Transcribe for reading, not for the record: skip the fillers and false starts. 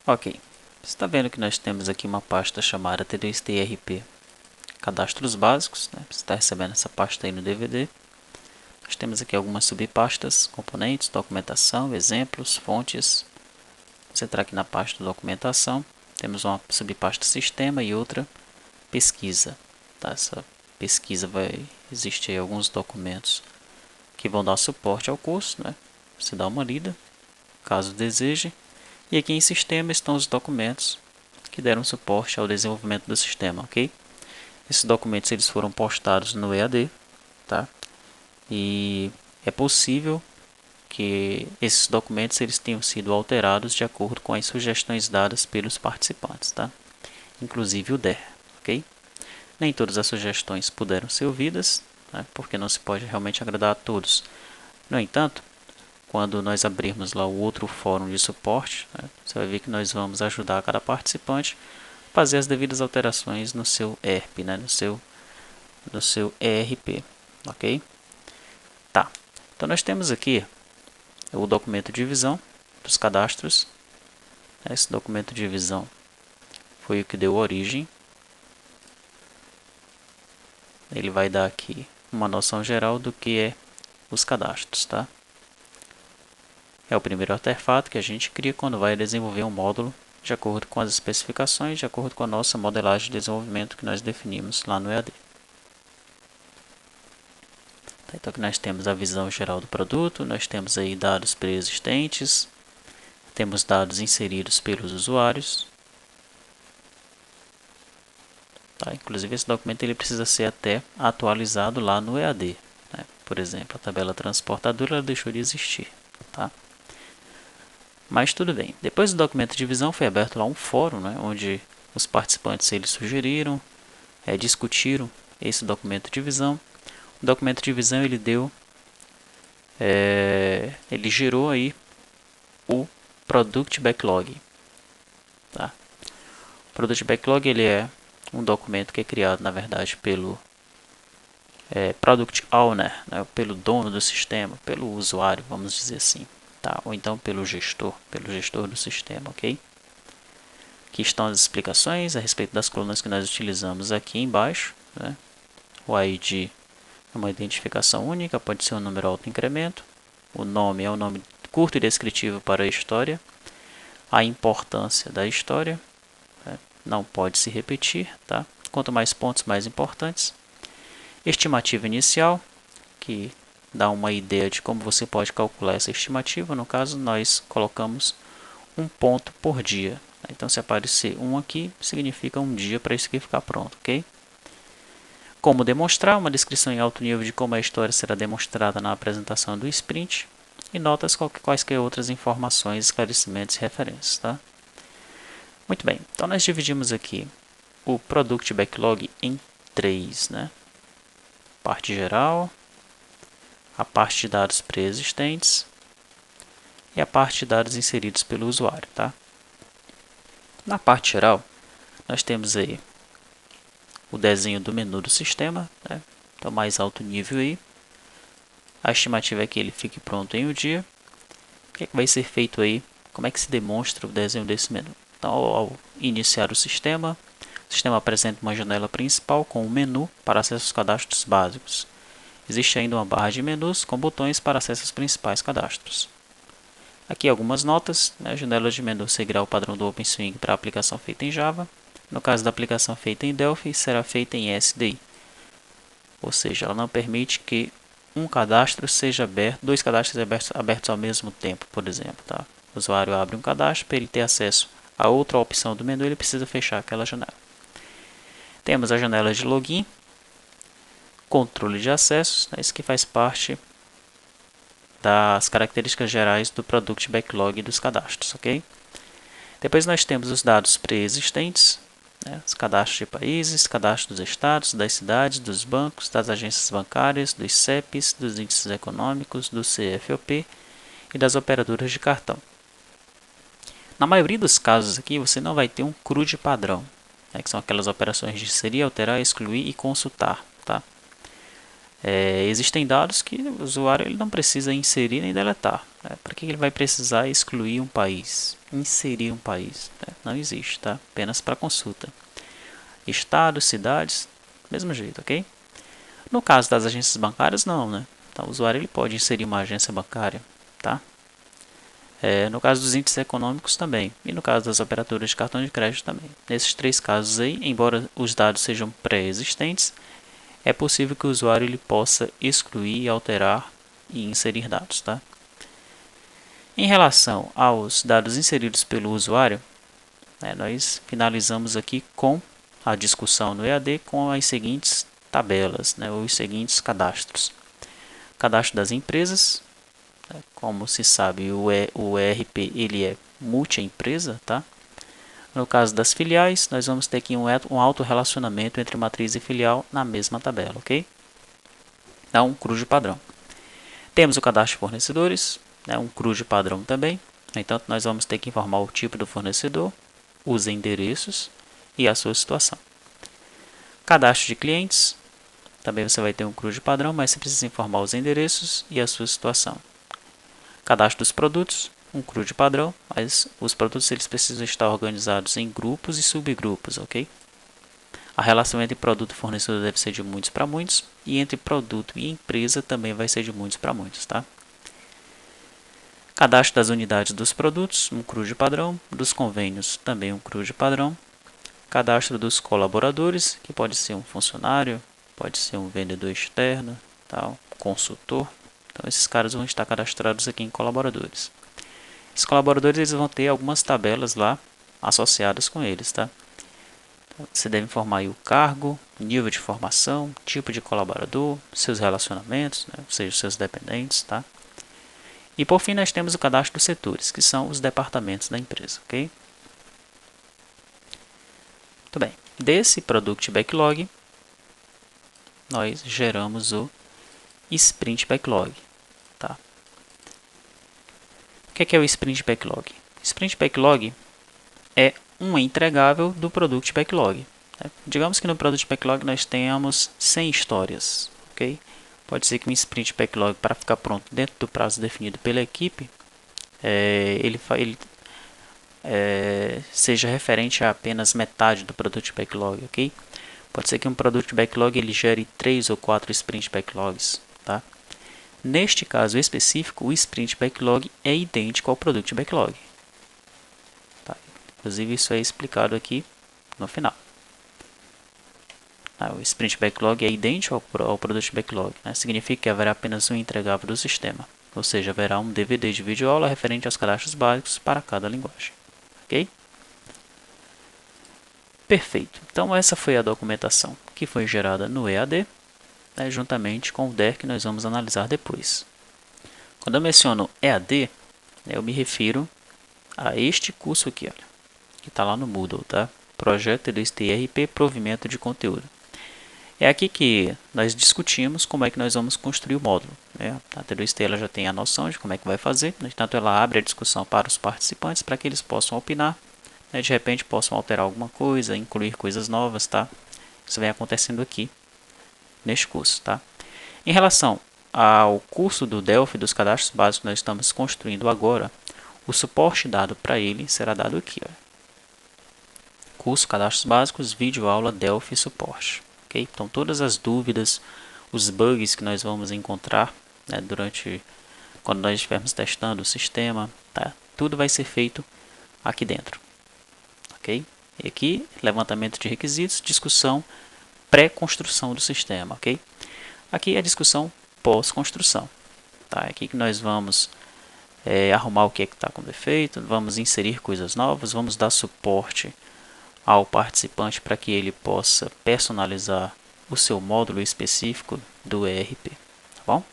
Ok, você está vendo que nós temos aqui uma pasta chamada T2TRP Cadastros Básicos, né? Você está recebendo essa pasta aí no DVD. Nós temos aqui algumas subpastas, componentes, documentação, exemplos, fontes. Você entrar aqui na pasta documentação, temos uma subpasta sistema e outra pesquisa. Tá? Essa pesquisa vai existir alguns documentos que vão dar suporte ao curso, né? Você dá uma lida, caso deseje. E aqui em sistema estão os documentos que deram suporte ao desenvolvimento do sistema, ok? Esses documentos eles foram postados no EAD, tá? E é possível que esses documentos eles tenham sido alterados de acordo com as sugestões dadas pelos participantes, tá? Inclusive o DER, ok? Nem todas as sugestões puderam ser ouvidas, né? Porque não se pode realmente agradar a todos. No entanto, quando nós abrirmos lá o outro fórum de suporte, né, você vai ver que nós vamos ajudar cada participante a fazer as devidas alterações no seu ERP, né, no seu ERP, ok? Tá, então nós temos aqui o documento de divisão dos cadastros. Esse documento de divisão foi o que deu origem. Ele vai dar aqui uma noção geral do que é os cadastros, tá? É o primeiro artefato que a gente cria quando vai desenvolver um módulo de acordo com as especificações, de acordo com a nossa modelagem de desenvolvimento que nós definimos lá no EAD. Então aqui nós temos a visão geral do produto, nós temos aí dados pré-existentes, temos dados inseridos pelos usuários. Tá? Inclusive esse documento ele precisa ser até atualizado lá no EAD. Né? Por exemplo, a tabela transportadora deixou de existir. Tá? Mas tudo bem. Depois do documento de divisão foi aberto lá um fórum, né, onde os participantes eles sugeriram, discutiram esse documento de divisão. O documento de divisão ele ele gerou aí o Product Backlog. Tá? O Product Backlog ele é um documento que é criado na verdade pelo Product Owner, né, pelo dono do sistema, pelo usuário, vamos dizer assim. Tá? Ou então pelo gestor do sistema, ok? Aqui estão as explicações a respeito das colunas que nós utilizamos aqui embaixo. Né? O ID é uma identificação única, pode ser um número auto-incremento. O nome é um nome curto e descritivo para a história. A importância da história, né? Não pode se repetir. Tá? Quanto mais pontos, mais importantes. Estimativa inicial, que dá uma ideia de como você pode calcular essa estimativa. No caso, nós colocamos um ponto por dia. Então, se aparecer um aqui, significa um dia para isso aqui ficar pronto, ok? Como demonstrar, uma descrição em alto nível de como a história será demonstrada na apresentação do sprint. E notas quaisquer outras informações, esclarecimentos e referências, tá? Muito bem, então nós dividimos aqui o Product Backlog em três, né? Parte geral, a parte de dados pré-existentes e a parte de dados inseridos pelo usuário, tá? Na parte geral, nós temos aí o desenho do menu do sistema, né? Então mais alto nível aí. A estimativa é que ele fique pronto em um dia. O que é que vai ser feito aí? Como é que se demonstra o desenho desse menu? Então, ao iniciar o sistema apresenta uma janela principal com um menu para acesso aos cadastros básicos. Existe ainda uma barra de menus com botões para acesso aos principais cadastros. Aqui algumas notas. A janela de menu seguirá o padrão do OpenSwing para a aplicação feita em Java. No caso da aplicação feita em Delphi, será feita em SDI. Ou seja, ela não permite que um cadastro seja aberto, dois cadastros abertos ao mesmo tempo, por exemplo. Tá? O usuário abre um cadastro, para ele ter acesso a outra opção do menu, ele precisa fechar aquela janela. Temos a janela de login, controle de acessos, né, isso que faz parte das características gerais do Product Backlog dos cadastros, ok? Depois nós temos os dados pré-existentes, né, os cadastros de países, cadastros dos estados, das cidades, dos bancos, das agências bancárias, dos CEPs, dos índices econômicos, do CFOP e das operadoras de cartão. Na maioria dos casos aqui você não vai ter um CRUD padrão, né, que são aquelas operações de inserir, alterar, excluir e consultar. Tá? Existem dados que o usuário ele não precisa inserir nem deletar. Né? Para que ele vai precisar excluir um país? Inserir um país? Né? Não existe, tá? Apenas para consulta. Estados, cidades, mesmo jeito, ok? No caso das agências bancárias, não, né? Então, o usuário ele pode inserir uma agência bancária, tá? No caso dos índices econômicos também, e no caso das operadoras de cartão de crédito também. Nesses três casos aí, embora os dados sejam pré-existentes, é possível que o usuário ele possa excluir, alterar e inserir dados, tá? Em relação aos dados inseridos pelo usuário, nós finalizamos aqui com a discussão no EAD com as seguintes tabelas, ou os seguintes cadastros. Cadastro das empresas, como se sabe, o ERP ele é multi-empresa, tá? No caso das filiais, nós vamos ter aqui um autorrelacionamento entre matriz e filial na mesma tabela, ok? Então, um CRUD padrão. Temos o cadastro de fornecedores, um CRUD padrão também. No entanto, nós vamos ter que informar o tipo do fornecedor, os endereços e a sua situação. Cadastro de clientes, também você vai ter um CRUD padrão, mas você precisa informar os endereços e a sua situação. Cadastro dos produtos, um CRUD padrão, mas os produtos eles precisam estar organizados em grupos e subgrupos, ok? A relação entre produto e fornecedor deve ser de muitos para muitos, e entre produto e empresa também vai ser de muitos para muitos, tá? Cadastro das unidades dos produtos, um CRUD padrão, dos convênios, também um CRUD padrão. Cadastro dos colaboradores, que pode ser um funcionário, pode ser um vendedor externo, tal, consultor. Então, esses caras vão estar cadastrados aqui em colaboradores. Esses colaboradores eles vão ter algumas tabelas lá associadas com eles, tá? Então, você deve informar aí o cargo, nível de formação, tipo de colaborador, seus relacionamentos, ou seja, seus dependentes, tá? E por fim nós temos o cadastro dos setores, que são os departamentos da empresa, ok? Muito bem. Desse Product Backlog, nós geramos o Sprint Backlog. Tá? O que é o Sprint Backlog? Sprint Backlog é um entregável do Product Backlog. Né? Digamos que no Product Backlog nós tenhamos 100 histórias. Okay? Pode ser que um Sprint Backlog, para ficar pronto dentro do prazo definido pela equipe, ele seja referente a apenas metade do Product Backlog. Okay? Pode ser que um Product Backlog ele gere 3 ou 4 Sprint Backlogs. Tá? Neste caso específico, o Sprint Backlog é idêntico ao Product Backlog. Tá? Inclusive, isso é explicado aqui no final. O Sprint Backlog é idêntico ao Product Backlog. Né? Significa que haverá apenas um entregável do sistema. Ou seja, haverá um DVD de videoaula referente aos cadastros básicos para cada linguagem. Ok? Perfeito. Então, essa foi a documentação que foi gerada no EAD. Juntamente com o DER que nós vamos analisar depois. Quando eu menciono EAD, eu me refiro a este curso aqui, olha, que está lá no Moodle, tá? Projeto T2T ERP Provimento de Conteúdo. É aqui que nós discutimos como é que nós vamos construir o módulo. Né? A T2T ela já tem a noção de como é que vai fazer, no entanto ela abre a discussão para os participantes para que eles possam opinar, né? De repente possam alterar alguma coisa, incluir coisas novas, tá? Isso vem acontecendo aqui neste curso, tá? Em relação ao curso do Delphi dos cadastros básicos que nós estamos construindo agora, o suporte dado para ele será dado aqui, ó. Curso Cadastros Básicos, vídeo aula Delphi suporte, ok? Então todas as dúvidas, os bugs que nós vamos encontrar, né, quando nós estivermos testando o sistema, tá? Tudo vai ser feito aqui dentro, ok? E aqui levantamento de requisitos, discussão pré-construção do sistema, ok? Aqui é a discussão pós-construção. Tá? É aqui que nós vamos arrumar o que está com defeito, vamos inserir coisas novas, vamos dar suporte ao participante para que ele possa personalizar o seu módulo específico do ERP. Tá bom?